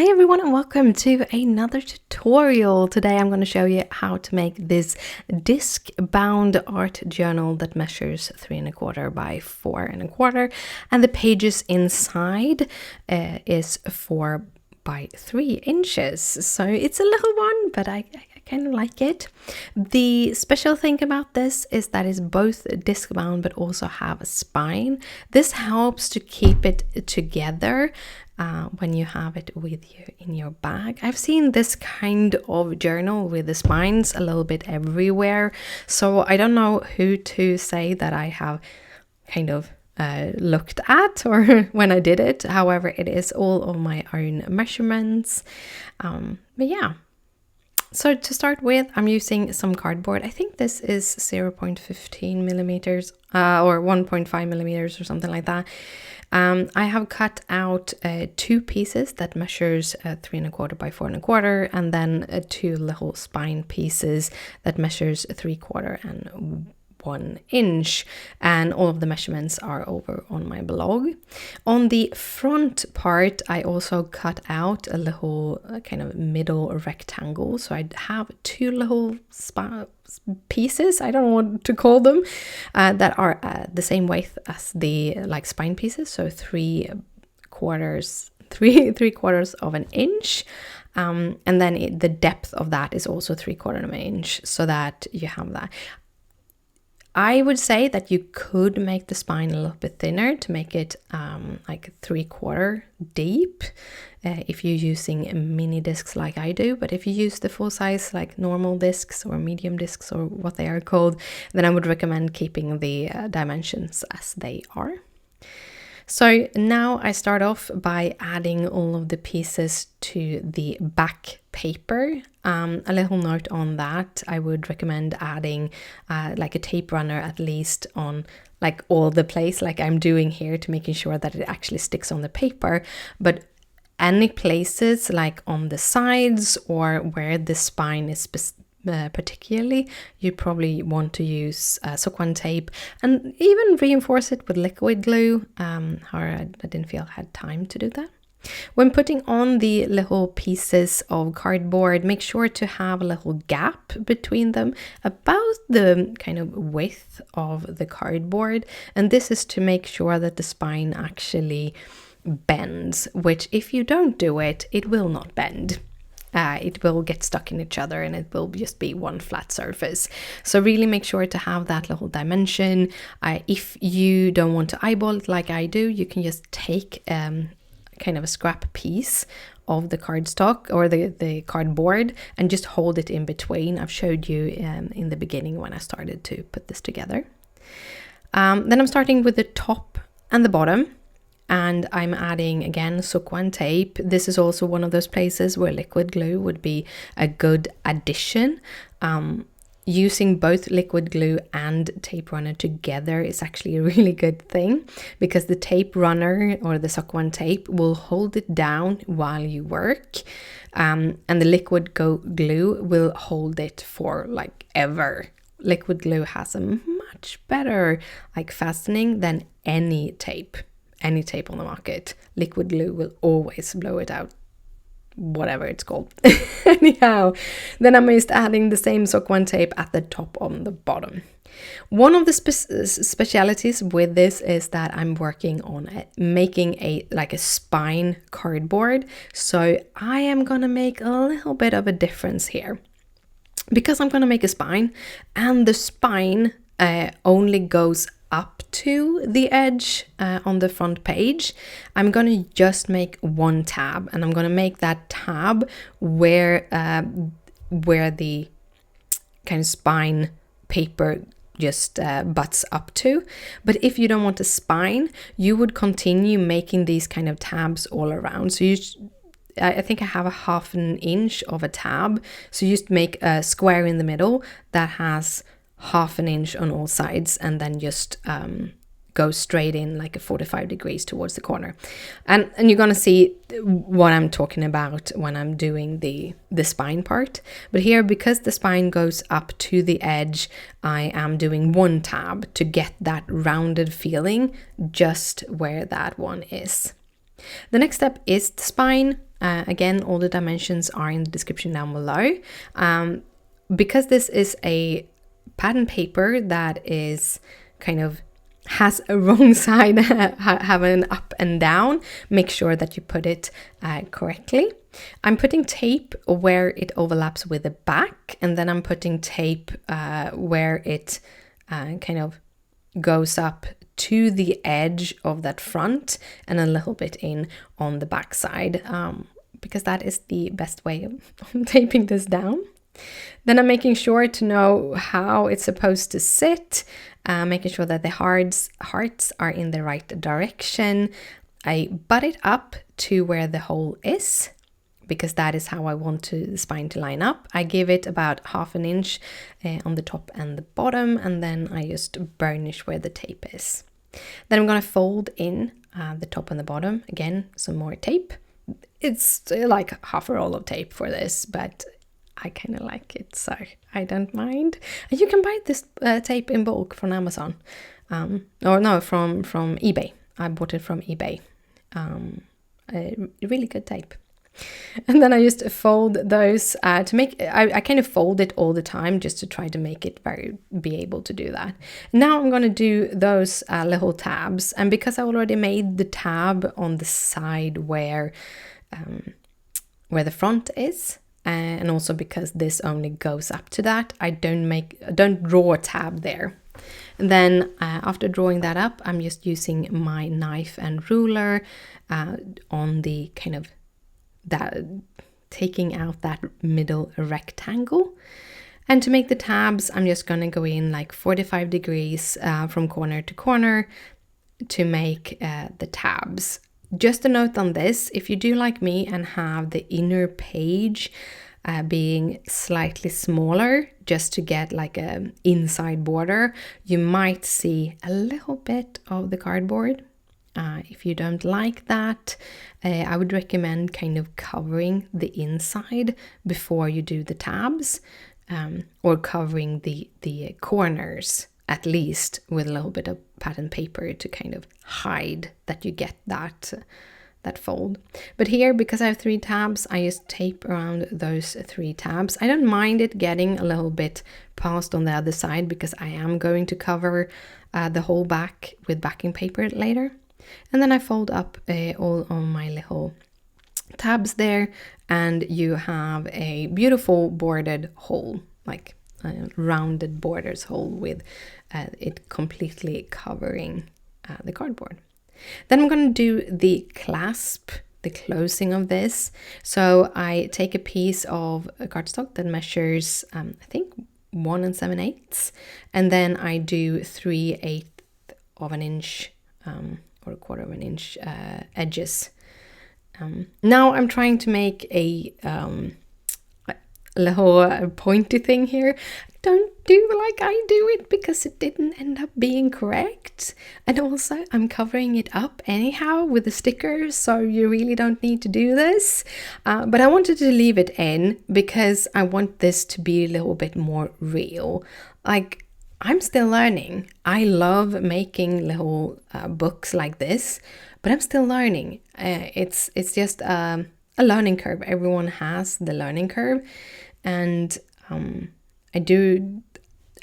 Hi everyone and welcome to another tutorial. Today I'm going to show you how to make this disc bound art journal that measures 3¼ by 4¼ and the pages inside is 4 by 3 inches. So it's a little one, but I kind of like it. The special thing about this is that it's both disc bound but also have a spine. This helps to keep it together when you have it with you in your bag. I've seen this kind of journal with the spines a little bit everywhere, so I don't know who to say that I have kind of looked at or when I did it. However, it is all of my own measurements. But yeah. So to start with, I'm using some cardboard. I think this is 0.15 millimeters or 1.5 millimeters or something like that. I have cut out 2 pieces that measures 3¼ by 4¼ and then 2 little spine pieces that measures 3/4 and 1 inch, and all of the measurements are over on my blog. On the front part, I also cut out a little kind of middle rectangle, so I have 2 little pieces, I don't know what to call them, that are the same width as the spine pieces, so 3/4 of an inch. And then the depth of that is also 3/4 of an inch, so that you have that. I would say that you could make the spine a little bit thinner to make it like 3/4 deep if you're using mini discs like I do. But if you use the full size like normal discs or medium discs or what they are called, then I would recommend keeping the dimensions as they are. So now I start off by adding all of the pieces to the back paper. A little note on that, I would recommend adding like a tape runner at least on like all the place like I'm doing here, to making sure that it actually sticks on the paper. But any places like on the sides or where the spine is particularly, you probably want to use Sock-1 tape and even reinforce it with liquid glue. However, I didn't feel I had time to do that. When putting on the little pieces of cardboard, make sure to have a little gap between them, about the kind of width of the cardboard, and this is to make sure that the spine actually bends, which if you don't do it, it will not bend. It will get stuck in each other and it will just be one flat surface. So really make sure to have that little dimension. If you don't want to eyeball it like I do, you can just take kind of a scrap piece of the cardstock or the cardboard and just hold it in between. I've showed you in the beginning when I started to put this together. Then I'm starting with the top and the bottom. And I'm adding, again, Sock-1 tape. This is also one of those places where liquid glue would be a good addition. Using both liquid glue and tape runner together is actually a really good thing, because the tape runner or the Sock-1 tape will hold it down while you work. And the liquid glue will hold it for like ever. Liquid glue has a much better like fastening than any tape on the market. Liquid glue will always blow it out, whatever it's called. Anyhow, then I'm just adding the same Sock-1 tape at the top on the bottom. One of the specialities with this is that I'm working on making a spine cardboard. So I am gonna make a little bit of a difference here, because I'm gonna make a spine, and the spine only goes up to the edge on the front page. I'm gonna just make one tab, and I'm gonna make that tab where the kind of spine paper just butts up to. But if you don't want a spine, you would continue making these kind of tabs all around. So I think I have a 1/2 inch of a tab, so you just make a square in the middle that has 1/2 inch on all sides, and then just go straight in like a 45 degrees towards the corner. And you're gonna see what I'm talking about when I'm doing the spine part. But here, because the spine goes up to the edge, I am doing one tab to get that rounded feeling just where that one is. The next step is the spine. Again, all the dimensions are in the description down below. Because this is a pattern paper that is kind of has a wrong side, have an up and down, make sure that you put it correctly. I'm putting tape where it overlaps with the back, and then I'm putting tape where it kind of goes up to the edge of that front and a little bit in on the back side, because that is the best way of taping this down. Then I'm making sure to know how it's supposed to sit, making sure that the hearts are in the right direction. I butt it up to where the hole is, because that is how I want the spine to line up. I give it about 1/2 inch on the top and the bottom, and then I just burnish where the tape is. Then I'm going to fold in the top and the bottom. Again, some more tape. It's like half a roll of tape for this, but I kind of like it, so I don't mind. And you can buy this tape in bulk from Amazon. Or no, from eBay. I bought it from eBay. A really good tape. And then I just fold those to make, I kind of fold it all the time just to try to make it be able to do that. Now I'm going to do those little tabs. And because I already made the tab on the side where the front is, and also because this only goes up to that, I don't draw a tab there. And then after drawing that up, I'm just using my knife and ruler on the kind of that, taking out that middle rectangle. And to make the tabs, I'm just going to go in like 45 degrees from corner to corner to make the tabs. Just a note on this, if you do like me and have the inner page being slightly smaller, just to get like an inside border, you might see a little bit of the cardboard. If you don't like that, I would recommend kind of covering the inside before you do the tabs, or covering the corners at least with a little bit of pattern paper to kind of hide that you get that fold. But here, because I have 3 tabs, I just tape around those 3 tabs. I don't mind it getting a little bit past on the other side, because I am going to cover the whole back with backing paper later. And then I fold up all of my little tabs there, and you have a beautiful bordered hole, like rounded borders hole with it completely covering the cardboard. Then I'm going to do the clasp, the closing of this. So I take a piece of cardstock that measures, I think 1 7/8, and then I do 3/8 of an inch or 1/4 of an inch edges. Now I'm trying to make a little pointy thing here. Don't do like I do it, because it didn't end up being correct. And also I'm covering it up anyhow with the stickers, so you really don't need to do this. But I wanted to leave it in because I want this to be a little bit more real. Like, I'm still learning. I love making little books like this, but I'm still learning. It's just a learning curve. Everyone has the learning curve, and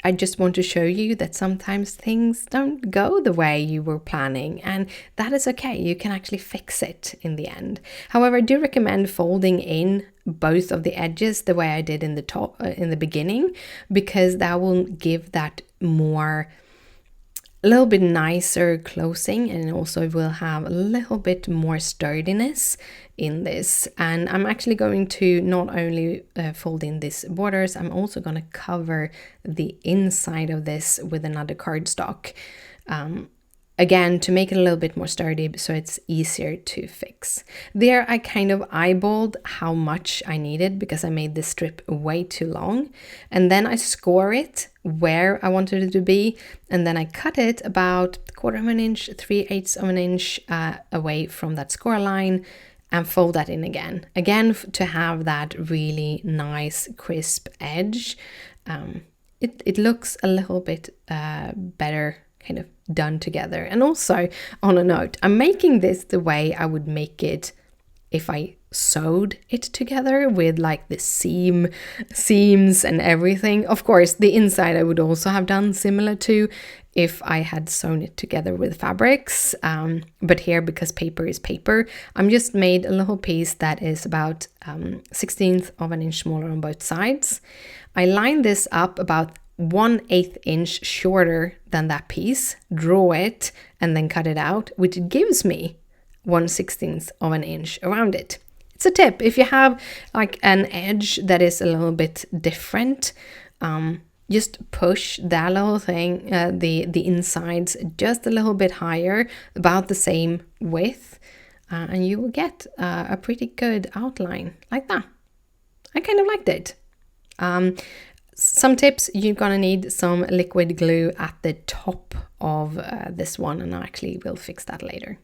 I just want to show you that sometimes things don't go the way you were planning, and that is okay. You can actually fix it in the end. However, I do recommend folding in both of the edges the way I did in the top in the beginning, because that will give that a little bit nicer closing, and also will have a little bit more sturdiness in this. And I'm actually going to not only fold in these borders, I'm also going to cover the inside of this with another cardstock. Again, to make it a little bit more sturdy, so it's easier to fix. There I kind of eyeballed how much I needed, because I made this strip way too long. And then I score it where I wanted it to be. And then I cut it about 1/4 of an inch, 3/8 of an inch away from that score line, and fold that in again. Again, to have that really nice crisp edge. It looks a little bit better kind of done together. And also, on a note, I'm making this the way I would make it if I sewed it together with like the seams and everything. Of course, the inside I would also have done similar to if I had sewn it together with fabrics. But here, because paper is paper, I'm just made a little piece that is about 1/16 of an inch smaller on both sides. I line this up about 1/8 inch shorter than that piece, draw it, and then cut it out, which gives me 1/16 of an inch around it. It's a tip. If you have like an edge that is a little bit different, just push that little thing, the insides just a little bit higher, about the same width, and you will get a pretty good outline like that. I kind of liked it. Some tips: you're gonna need some liquid glue at the top of this one, and I actually will fix that later.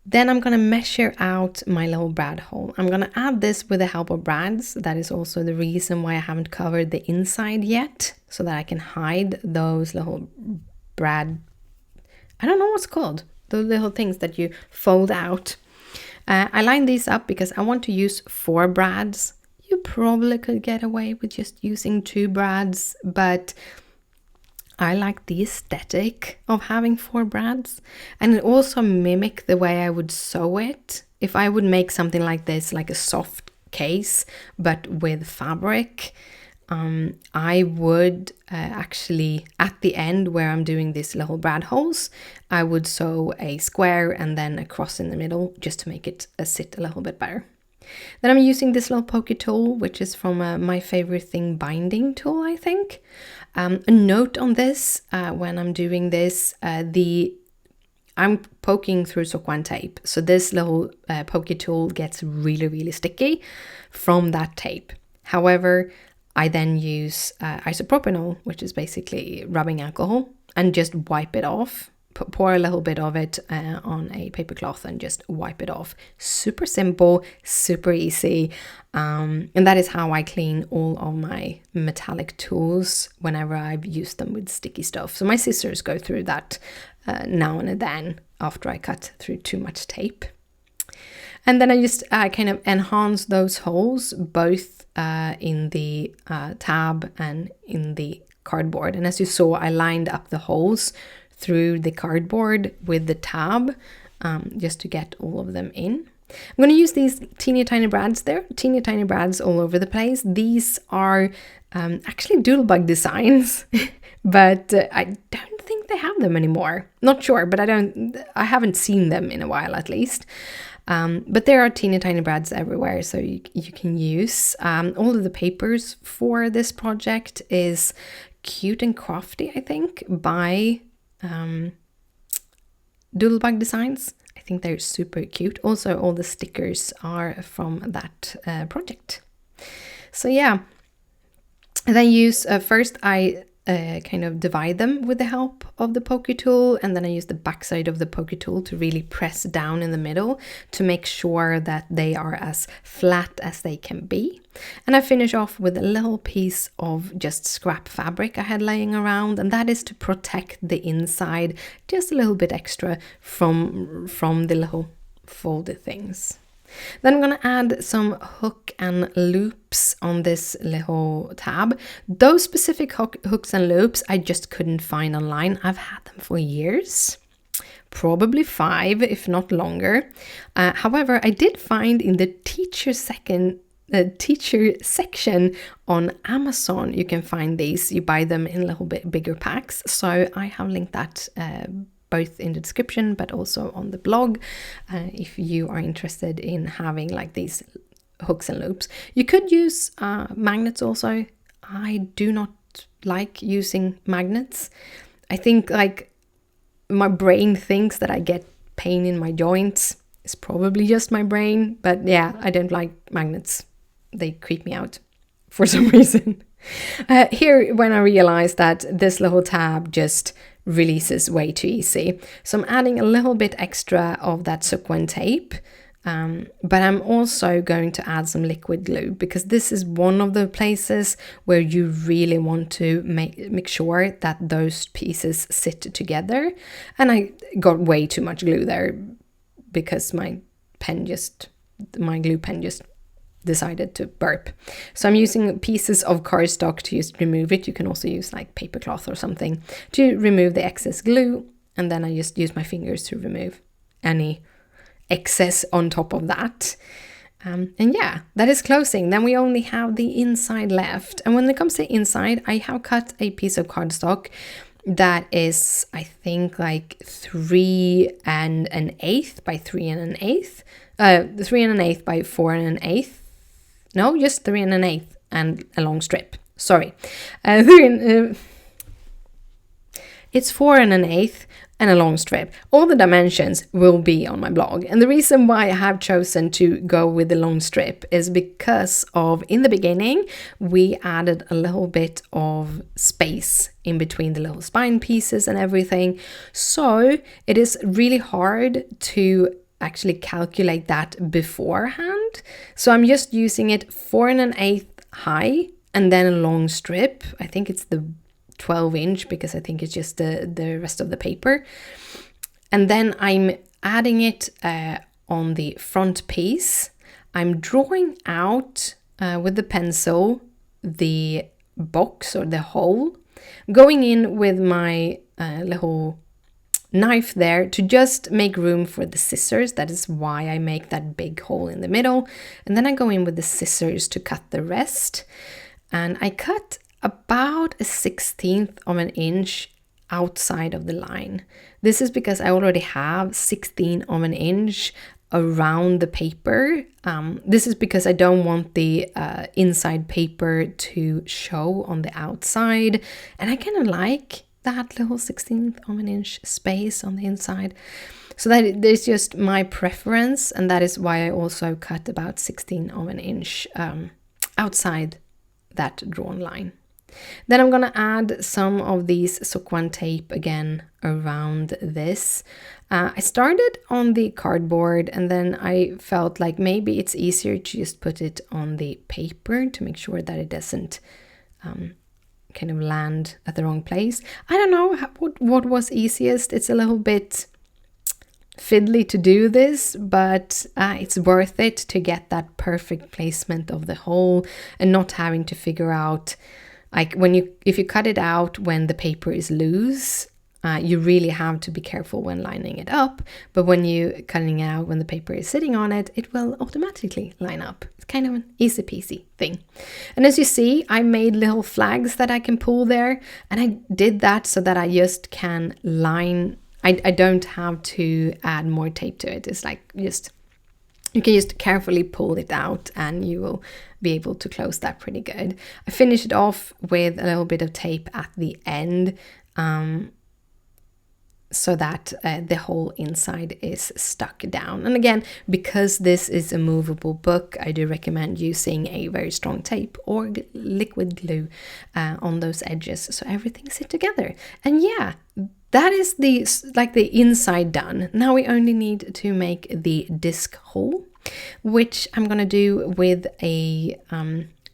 Then I'm gonna measure out my little brad hole. I'm gonna add this with the help of brads. That is also the reason why I haven't covered the inside yet, so that I can hide those little brad, I don't know what's called, those little things that you fold out. I line these up because I want to use 4 brads. You probably could get away with just using 2 brads, but I like the aesthetic of having 4 brads, and it also mimic the way I would sew it. If I would make something like this, like a soft case, but with fabric, I would actually, at the end where I'm doing these little brad holes, I would sew a square and then a cross in the middle, just to make it sit a little bit better. Then I'm using this little pokey tool, which is from My Favorite Thing binding tool, I think. A note on this, when I'm doing this, I'm poking through Sock tape, so this little pokey tool gets really, really sticky from that tape. However, I then use isopropyl, which is basically rubbing alcohol, and just wipe it off. Pour a little bit of it on a paper cloth and just wipe it off. Super simple, super easy. And that is how I clean all of my metallic tools whenever I've used them with sticky stuff. So my scissors go through that now and then after I cut through too much tape. And then I just kind of enhance those holes, both in the tab and in the cardboard. And as you saw, I lined up the holes through the cardboard with the tab, just to get all of them in. I'm going to use these teeny tiny brads there, teeny tiny brads all over the place. These are actually doodlebug designs, but I don't think they have them anymore. Not sure, but I haven't seen them in a while at least. But there are teeny tiny brads everywhere, so you can use. All of the papers for this project is Cute and Crafty, I think, by Doodlebug Designs. I think they're super cute. Also, all the stickers are from that project. So yeah, and then use first I kind of divide them with the help of the pokey tool, and then I use the backside of the pokey tool to really press down in the middle to make sure that they are as flat as they can be. And I finish off with a little piece of just scrap fabric I had laying around, and that is to protect the inside just a little bit extra from the little folded things. Then I'm going to add some hook and loops on this little tab. Those specific hooks and loops I just couldn't find online. I've had them for years, probably 5 if not longer. However, I did find in the teacher section on Amazon, you can find these. You buy them in a little bit bigger packs. So I have linked that both in the description but also on the blog, if you are interested in having like these hooks and loops. You could use magnets also. I do not like using magnets. I think like my brain thinks that I get pain in my joints. It's probably just my brain, but yeah, I don't like magnets. They creep me out for some reason. Here, when I realized that this little tab just releases way too easy, so I'm adding a little bit extra of that sequin tape, but I'm also going to add some liquid glue, because this is one of the places where you really want to make sure that those pieces sit together. And I got way too much glue there because my pen just my glue pen just decided to burp. So I'm using pieces of cardstock to just remove it. You can also use like paper cloth or something to remove the excess glue. And then I just use my fingers to remove any excess on top of that. And yeah, that is closing. Then we only have the inside left. And when it comes to inside, I have cut a piece of cardstock that is, I think, like 3 1/8 by 3 1/8. 3 1/8 by 4 1/8. No, just 3 1/8 and a long strip. Sorry. It's 4 1/8 and a long strip. All the dimensions will be on my blog. And the reason why I have chosen to go with the long strip is because of, in the beginning, we added a little bit of space in between the little spine pieces and everything. So it is really hard to actually calculate that beforehand. So I'm just using it 4 1/8 high and then a long strip. I think it's the 12-inch because I think it's just the rest of the paper. And then I'm adding it on the front piece. I'm drawing out with the pencil the box or the hole, going in with my little knife there to just make room for the scissors. That is why I make that big hole in the middle. And then I go in with the scissors to cut the rest. And I cut about a 1/16 of an inch outside of the line. This is because I already have 16 of an inch around the paper. This is because I don't want the inside paper to show on the outside. And I kind of like that little 1/16 of an inch space on the inside. So that there's just my preference. And that is why I also cut about 16 of an inch outside that drawn line. Then I'm gonna add some of these Soquan tape again around this. I started on the cardboard and then I felt like maybe it's easier to just put it on the paper to make sure that it doesn't kind of land at the wrong place. I don't know what was easiest. It's a little bit fiddly to do this, but it's worth it to get that perfect placement of the hole and not having to figure out, like if you cut it out when the paper is loose, you really have to be careful when lining it up. But when you cutting it out when the paper is sitting on it, it will automatically line up. It's kind of an easy peasy thing. And as you see, I made little flags that I can pull there, and I did that so that I just can line. I don't have to add more tape to it. It's like you can just carefully pull it out and you will be able to close that pretty good. I finish it off with a little bit of tape at the end so that the whole inside is stuck down. And again, because this is a movable book, I do recommend using a very strong tape or liquid glue on those edges so everything sits together. And yeah, that is the inside done. Now we only need to make the disc hole, which I'm gonna do with a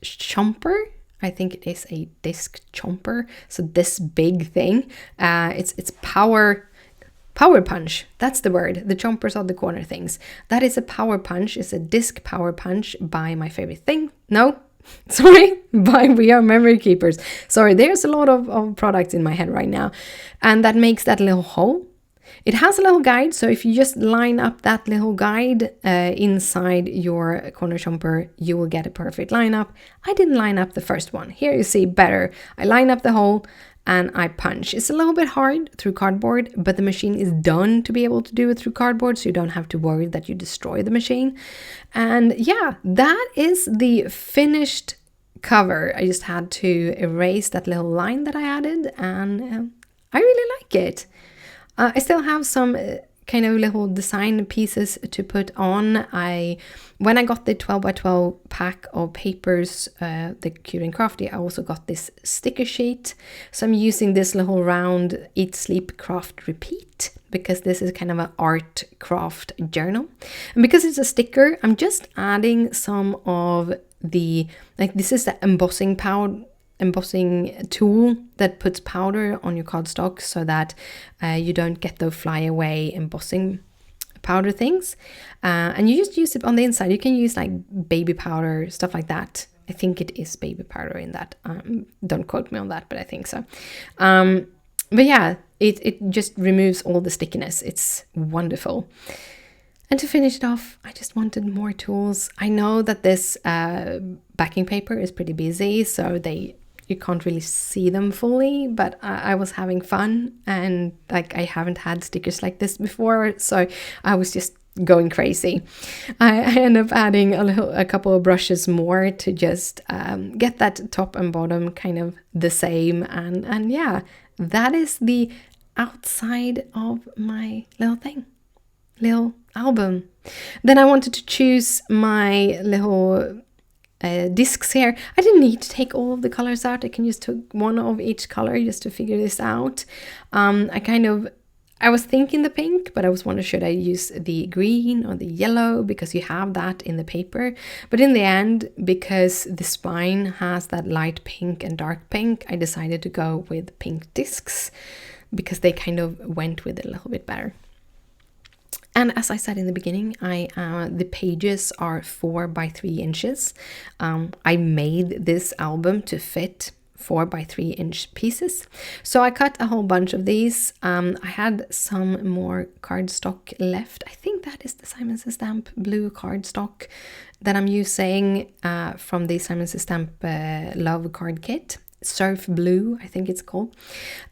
chomper. I think it is a disc chomper. So this big thing, it's power punch. That's the word. The chompers are the corner things. That is a power punch. It's a disc power punch by My Favorite Thing. No, sorry, by We Are Memory Keepers. Sorry, there's a lot of products in my head right now. And that makes that little hole. It has a little guide, so if you just line up that little guide inside your corner chomper, you will get a perfect lineup. I didn't line up the first one. Here you see better. I line up the hole and I punch. It's a little bit hard through cardboard, but the machine is done to be able to do it through cardboard, so you don't have to worry that you destroy the machine. And yeah, that is the finished cover. I just had to erase that little line that I added, and I really like it. I still have some kind of little design pieces to put on. When I got the 12 by 12 pack of papers, the Cute and Crafty, I also got this sticker sheet. So I'm using this little round Eat, Sleep, Craft, Repeat, because this is kind of an art craft journal. And because it's a sticker, I'm just adding some of the, like this is the embossing tool that puts powder on your cardstock so that you don't get those flyaway embossing powder things, and you just use it on the inside. You can use like baby powder, stuff like that. I think it is baby powder in that. Don't quote me on that, but I think so. But yeah, it just removes all the stickiness. It's wonderful. And to finish it off, I just wanted more tools. I know that this backing paper is pretty busy, so you can't really see them fully, but I was having fun, and like I haven't had stickers like this before, so I was just going crazy. I ended up adding a couple of brushes more to just get that top and bottom kind of the same, and yeah, that is the outside of my little album. Then I wanted to choose my little discs here. I didn't need to take all of the colors out. I can just took one of each color just to figure this out. I was thinking the pink, but I was wondering, should I use the green or the yellow, because you have that in the paper. But in the end, because the spine has that light pink and dark pink, I decided to go with pink discs because they kind of went with it a little bit better. And as I said in the beginning, the pages are 4 by 3 inches. I made this album to fit 4 by 3 inch pieces. So I cut a whole bunch of these. I had some more cardstock left. I think that is the Simon Says Stamp blue cardstock that I'm using from the Simon Says Stamp Love card kit. Surf Blue, I think it's called.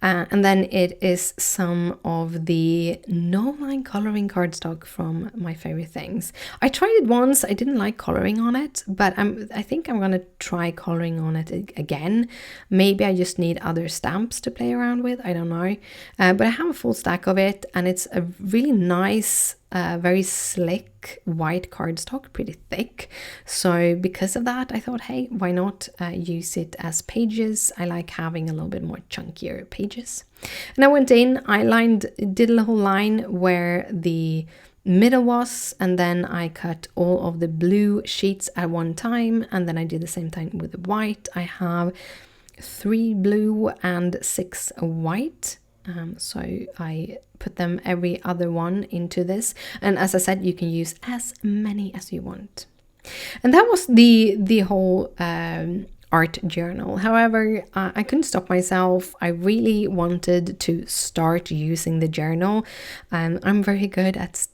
And then it is some of the no-line coloring cardstock from My Favorite Things. I tried it once. I didn't like coloring on it, but I think I'm going to try coloring on it again. Maybe I just need other stamps to play around with. I don't know. But I have a full stack of it, and it's a really nice, very slick white cardstock, pretty thick. So because of that, I thought, hey, why not use it as pages? I like having a little bit more chunkier pages. And I went in, did a little line where the middle was, and then I cut all of the blue sheets at one time, and then I did the same thing with the white. I have 3 blue and 6 white. So I put them every other one into this, and as I said, you can use as many as you want. And that was the whole art journal. However, I couldn't stop myself. I really wanted to start using the journal. I'm very good at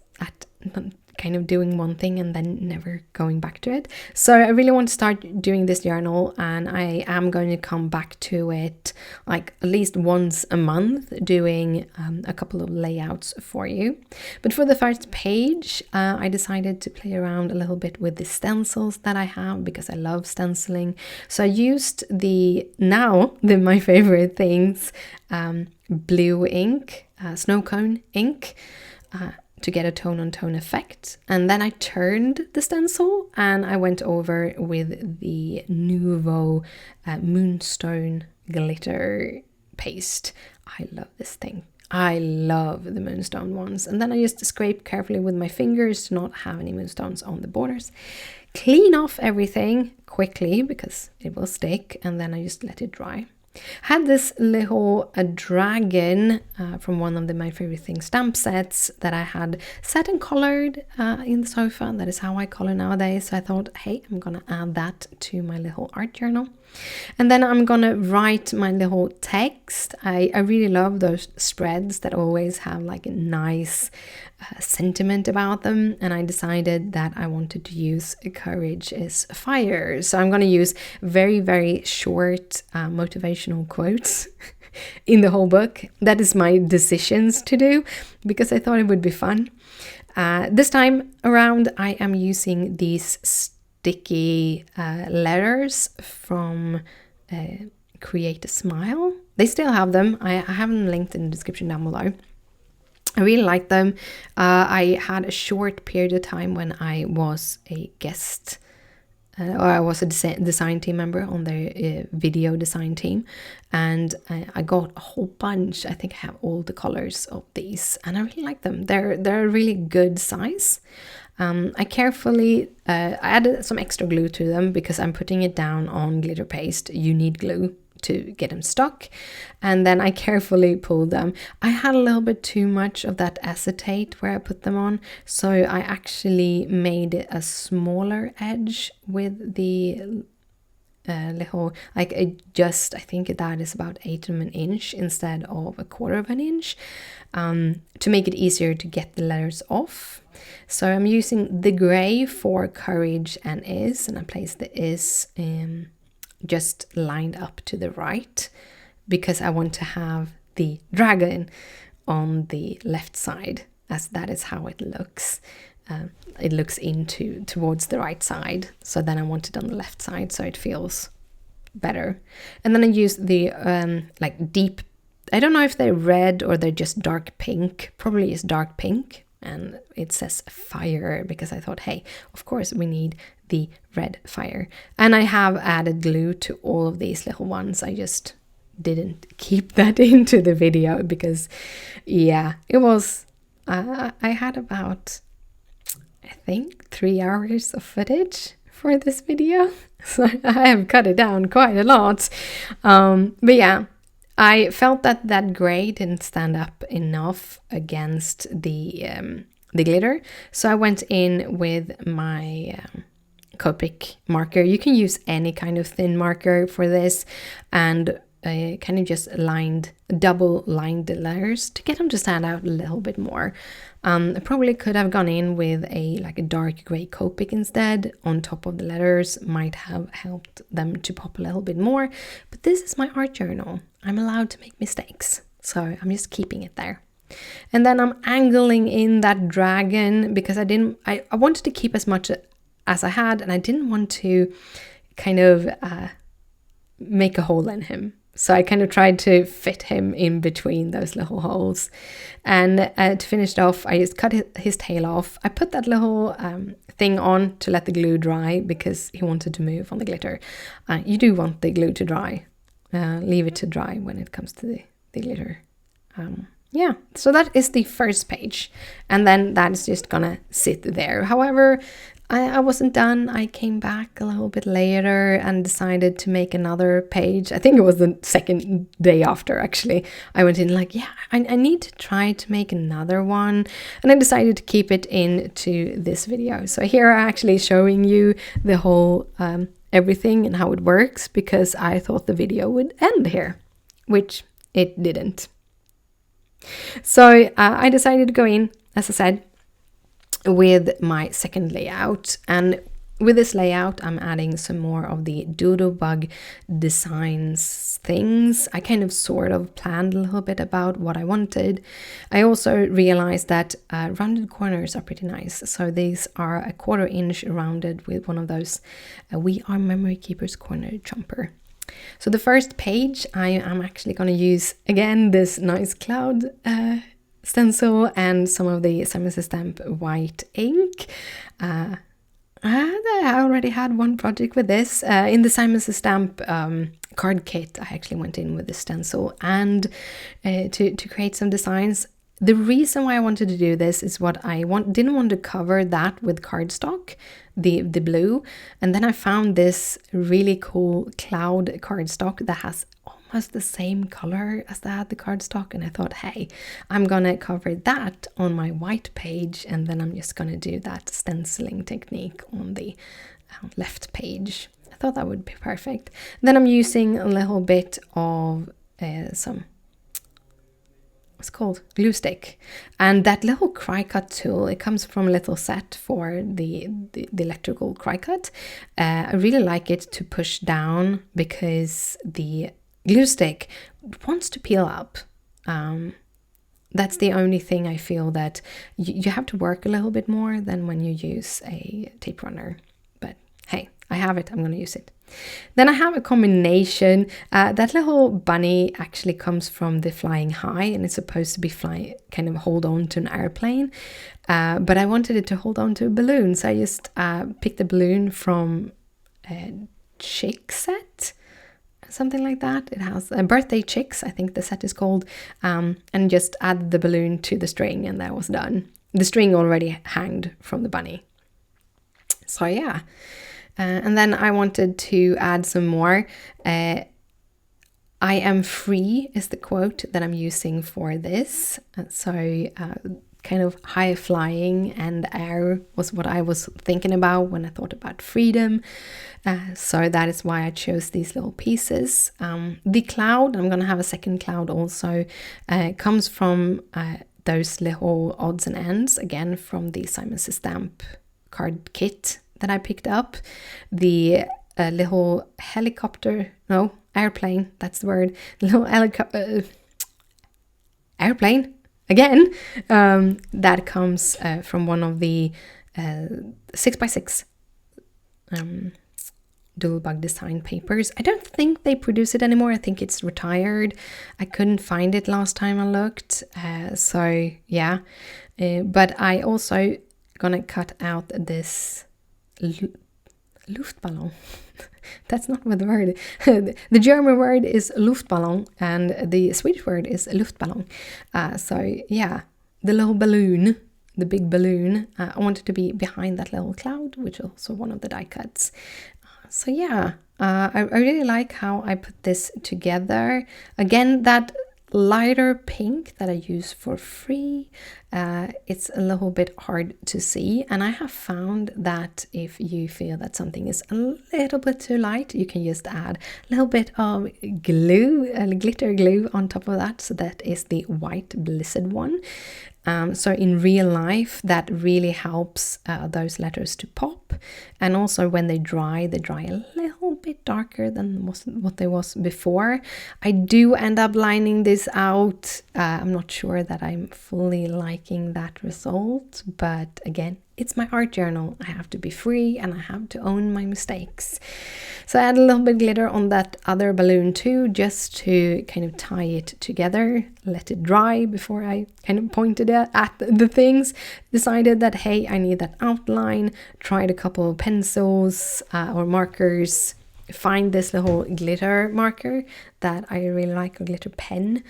kind of doing one thing and then never going back to it. So I really want to start doing this journal, and I am going to come back to it like at least once a month, doing a couple of layouts for you. But for the first page, I decided to play around a little bit with the stencils that I have, because I love stenciling. So I used My Favorite Things blue ink, snow cone ink, to get a tone-on-tone effect. And then I turned the stencil and I went over with the Nuvo Moonstone glitter paste. I love this thing. I love the Moonstone ones. And then I just scrape carefully with my fingers to not have any moonstones on the borders. Clean off everything quickly because it will stick, and then I just let it dry. Had this little dragon from one of My Favorite Things stamp sets that I had set and colored in the sofa. That is how I color nowadays. So I thought, hey, I'm gonna add that to my little art journal. And then I'm gonna write my little text. I really love those spreads that always have like a nice sentiment about them, and I decided that I wanted to use Courage is Fire. So I'm gonna use very, very short motivational quotes in the whole book. That is my decisions to do because I thought it would be fun. This time around I am using these sticky letters from Create a Smile. They still have them. I have them linked in the description down below. I really like them. I had a short period of time when I was a guest, or I was a design team member on the video design team, and I got a whole bunch. I think I have all the colors of these, and I really like them. They're a really good size. I carefully added some extra glue to them because I'm putting it down on glitter paste. You need glue to get them stuck. And then I carefully pulled them. I had a little bit too much of that acetate where I put them on, so I actually made it a smaller edge with the little, like I think that is about 1/8 of an inch instead of 1/4 of an inch, to make it easier to get the letters off. So I'm using the gray for courage and is, and I place the is just lined up to the right because I want to have the dragon on the left side, as that is how it looks. It looks towards the right side, so then I want it on the left side so it feels better. And then I use the like deep, I don't know if they're red or they're just dark pink, probably it's dark pink, and it says fire because I thought, hey, of course we need the red fire. And I have added glue to all of these little ones. I just didn't keep that into the video because yeah, it was I had about, I think, 3 hours of footage for this video, so I have cut it down quite a lot. But yeah, I felt that gray didn't stand up enough against the glitter, so I went in with my Copic marker. You can use any kind of thin marker for this, and I kind of just double lined the letters to get them to stand out a little bit more. I probably could have gone in with a dark gray Copic instead on top of the letters, might have helped them to pop a little bit more, but this is my art journal. I'm allowed to make mistakes, so I'm just keeping it there. And then I'm angling in that dragon because I wanted to keep as much as I had, and I didn't want to kind of make a hole in him. So I kind of tried to fit him in between those little holes. And to finish it off, I just cut his tail off. I put that little thing on to let the glue dry because he wanted to move on the glitter. You do want the glue to dry. Leave it to dry when it comes to the glitter. Yeah, so that is the first page. And then that is just gonna sit there. However, I wasn't done. I came back a little bit later and decided to make another page. I think it was the second day after, actually. I went in like, yeah, I need to try to make another one. And I decided to keep it into this video. So here I'm actually showing you the whole everything and how it works, because I thought the video would end here, which it didn't. So I decided to go in, as I said, with my second layout, and with this layout I'm adding some more of the doodle bug designs things. I kind of sort of planned a little bit about what I wanted. I also realized that rounded corners are pretty nice, so these are 1/4 inch rounded with one of those We Are Memory Keepers corner jumper. So the first page I am actually going to use again this nice cloud stencil and some of the Simon Says Stamp white ink. I already had one project with this. In the Simon Says Stamp card kit, I actually went in with the stencil and to create some designs. The reason why I wanted to do this is what I didn't want to cover that with cardstock, the blue, and then I found this really cool cloud cardstock that has almost the same color as the cardstock, and I thought, hey, I'm gonna cover that on my white page, and then I'm just gonna do that stenciling technique on the left page. I thought that would be perfect. Then I'm using a little bit of some, what's called, glue stick, and that little cry cut tool, it comes from a little set for the electrical cry cut. I really like it to push down because the glue stick wants to peel up. That's the only thing I feel that you have to work a little bit more than when you use a tape runner, but hey, I have it, I'm going to use it. Then I have a combination. That little bunny actually comes from the Flying High, and it's supposed to be kind of hold on to an airplane, but I wanted it to hold on to a balloon, so I just picked a balloon from a chick set, something like that. It has birthday chicks, I think the set is called, and just add the balloon to the string, and that was done. The string already hanged from the bunny. So yeah. And then I wanted to add some more. I am free is the quote that I'm using for this. Kind of high flying and air was what I was thinking about when I thought about freedom. So that is why I chose these little pieces. The cloud, I'm going to have a second cloud also, comes from those little odds and ends, again from the Simon Says Stamp card kit that I picked up. The little airplane, that's the word, little airplane again, that comes from one of the 6x6 dual bug design papers. I don't think they produce it anymore. I think it's retired. I couldn't find it last time I looked, so yeah, but I also gonna cut out this Luftballon. That's not what the word is. The German word is Luftballon and the Swedish word is Luftballon. So yeah, the little balloon, the big balloon, I wanted to be behind that little cloud, which is also one of the die cuts. So yeah, I really like how I put this together. Again, that lighter pink that I use for free, it's a little bit hard to see, and I have found that if you feel that something is a little bit too light, you can just add a little bit of glue, glitter glue on top of that. So that is the white Blizzard one. So in real life, that really helps those letters to pop. And also when they dry a little bit darker than what they was before. I do end up lining this out. I'm not sure that I'm fully liking that result, but again, it's my art journal. I have to be free and I have to own my mistakes. So I add a little bit of glitter on that other balloon too, just to kind of tie it together, let it dry before I kind of pointed at the things. Decided that, hey, I need that outline, tried a couple of pencils or markers, find this little glitter marker that I really like, a glitter pen.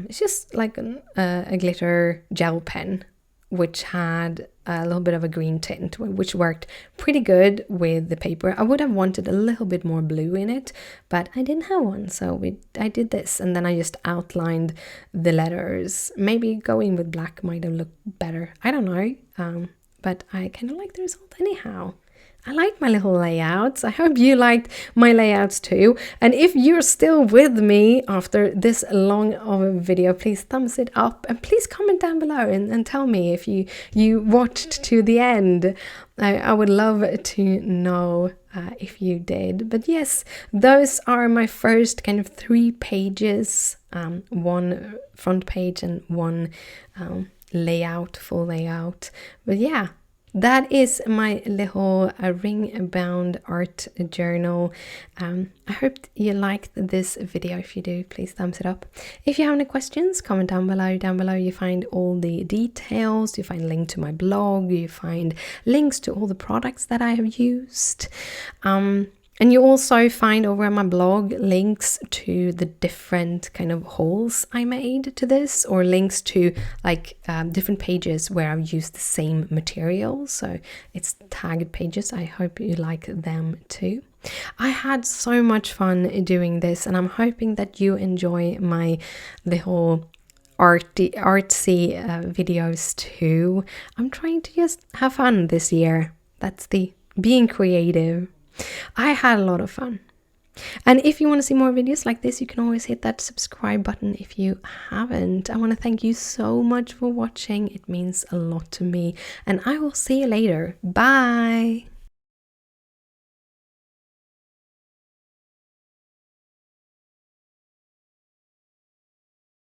It's just like a glitter gel pen, which had a little bit of a green tint, which worked pretty good with the paper. I would have wanted a little bit more blue in it, but I didn't have one, so I did this, and then I just outlined the letters. Maybe going with black might have looked better, I don't know, but I kind of like the result anyhow. I like my little layouts. I hope you liked my layouts too. And if you're still with me after this long of a video, please thumbs it up and please comment down below and tell me if you watched to the end. I would love to know if you did. But yes, those are my first kind of 3 pages, one front page and one full layout. But yeah, that is my little ring-bound art journal. I hope you liked this video. If you do, please thumbs it up. If you have any questions, comment down below. Down below you find all the details, you find a link to my blog, you find links to all the products that I have used. And you also find over on my blog links to the different kind of hauls I made to this, or links to like different pages where I've used the same material. So it's tagged pages. I hope you like them too. I had so much fun doing this, and I'm hoping that you enjoy my little artsy videos too. I'm trying to just have fun this year. That's the being creative. I had a lot of fun. And if you want to see more videos like this, you can always hit that subscribe button if you haven't. I want to thank you so much for watching. It means a lot to me. And I will see you later. Bye!